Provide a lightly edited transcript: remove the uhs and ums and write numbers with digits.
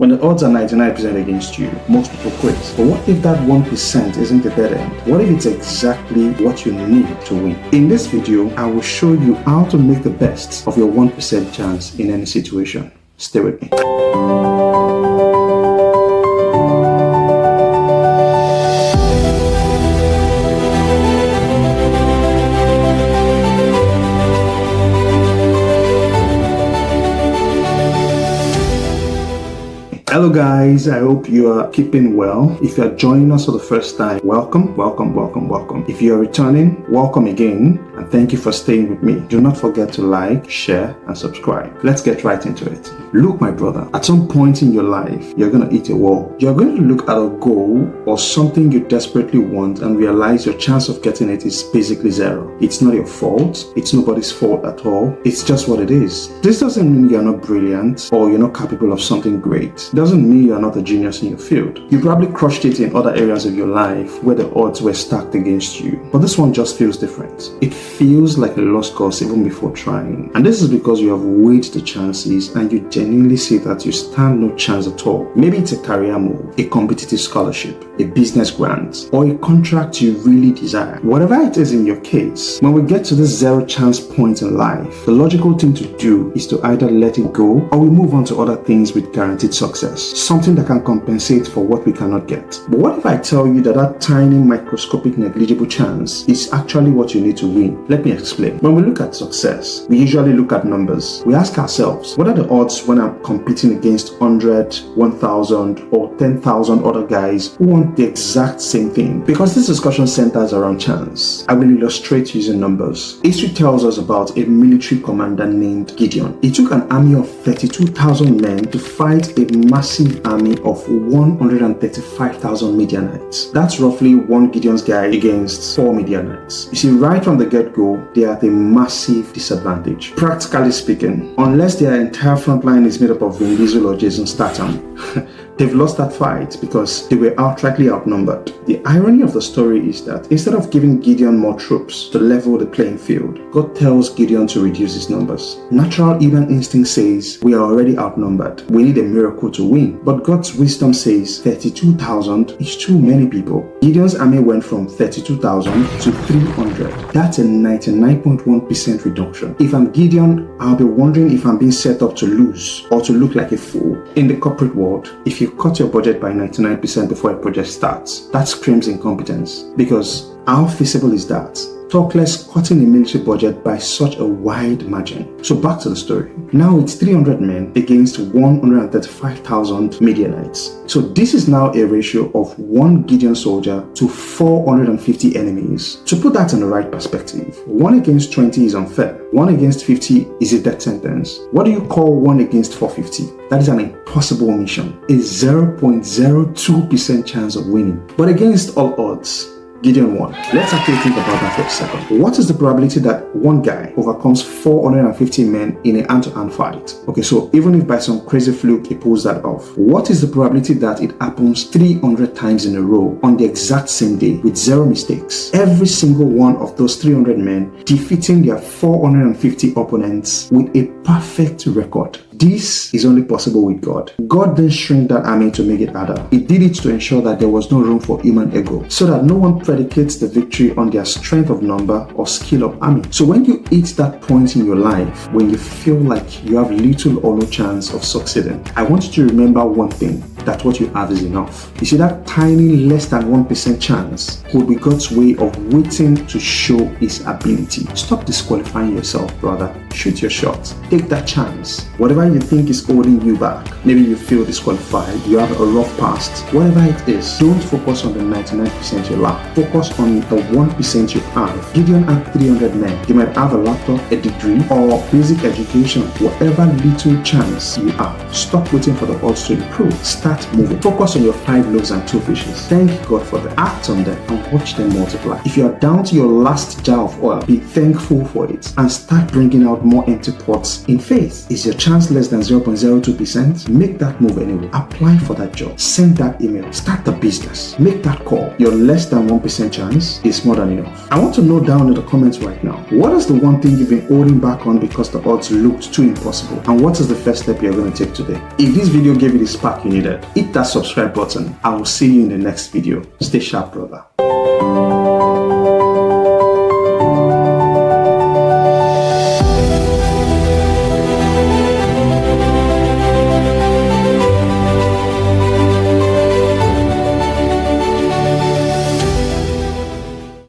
When the odds are 99% against you, most people quit. But what if that 1% isn't a dead end? What if it's exactly what you need to win? In this video, I will show you how to make the best of your 1% chance in any situation. Stay with me. Hello guys, I hope you are keeping well. If you are joining us for the first time, welcome. If you are returning, welcome again, and thank you for staying with me. Do not forget to like, share, and subscribe. Let's get right into it. Look, my brother, at some point in your life, you're going to hit a wall. You're going to look at a goal or something you desperately want and realize your chance of getting it is basically zero. It's not your fault. It's nobody's fault at all. It's just what it is. This doesn't mean you're not brilliant or you're not capable of something great. Doesn't mean you're not a genius in your field. You probably crushed it in other areas of your life where the odds were stacked against you. But this one just feels different. It feels like a lost cause even before trying. And this is because you have weighed the chances and you genuinely see that you stand no chance at all. Maybe it's a career move, a competitive scholarship, a business grant, or a contract you really desire. Whatever it is in your case, when we get to this zero chance point in life, the logical thing to do is to either let it go or we move on to other things with guaranteed success. Something that can compensate for what we cannot get. But what if I tell you that that tiny microscopic negligible chance is actually what you need to win? Let me explain. When we look at success, we usually look at numbers. We ask ourselves, what are the odds when I'm competing against 100, 1,000 or 10,000 other guys who want the exact same thing? Because this discussion centers around chance, I will illustrate using numbers. History tells us about a military commander named Gideon. He took an army of 32,000 men to fight a massive army of 135,000 Midianites. That's roughly one Gideon's guy against 4 Midianites. You see, right from the get-go, they are at a massive disadvantage. Practically speaking, unless their entire front line is made up of Vin Diesel or Jason Statham, they've lost that fight because they were outrightly outnumbered. The irony of the story is that instead of giving Gideon more troops to level the playing field, God tells Gideon to reduce his numbers. Natural human instinct says we are already outnumbered. We need a miracle to win. But God's wisdom says 32,000 is too many people. Gideon's army went from 32,000 to 300. That's a 99.1% reduction. If I'm Gideon, I'll be wondering if I'm being set up to lose or to look like a fool. In the corporate world, if you cut your budget by 99% before a project starts, that screams incompetence. Because how feasible is that? Talk less cutting a military budget by such a wide margin. So back to the story. Now it's 300 men against 135,000 Midianites. So this is now a ratio of 1 Gideon soldier to 450 enemies. To put that in the right perspective, 1 against 20 is unfair. 1 against 50 is a death sentence. What do you call 1 against 450? That is an impossible mission. A 0.02% chance of winning. But against all odds, Gideon won. Let's actually think about that for a second. What is the probability that one guy overcomes 450 men in a hand-to-hand fight? Okay, so even if by some crazy fluke he pulls that off, what is the probability that it happens 300 times in a row on the exact same day with zero mistakes? Every single one of those 300 men defeating their 450 opponents with a perfect record. This is only possible with God. God didn't shrink that army to make it harder. He did it to ensure that there was no room for human ego, so that no one predicates the victory on their strength of number or skill of army. So when you hit that point in your life, when you feel like you have little or no chance of succeeding, I want you to remember one thing, that what you have is enough. You see, that tiny less than 1% chance could be God's way of waiting to show his ability. Stop disqualifying yourself, brother. Shoot your shot. Take that chance. Whatever you think is holding you back, maybe you feel disqualified, you have a rough past, whatever it is, don't focus on the 99% you lack. Focus on the 1% you have. Gideon had 300 men. You might have a laptop, a degree, or basic education. Whatever little chance you have, stop waiting for the odds to improve. Start moving. Focus on your 5 loaves and 2 fishes. Thank God for them. Act on them and watch them multiply. If you are down to your last jar of oil, be thankful for it and start bringing out out more empty pots in faith. Is your chance less than 0.02%? Make that move anyway. Apply for that job. Send that email. Start the business. Make that call. Your less than 1% chance is more than enough. I want to know down in the comments right now, what is the one thing you've been holding back on because the odds looked too impossible? And what is the first step you're going to take today? If this video gave you the spark you needed, hit that subscribe button. I will see you in the next video. Stay sharp, brother.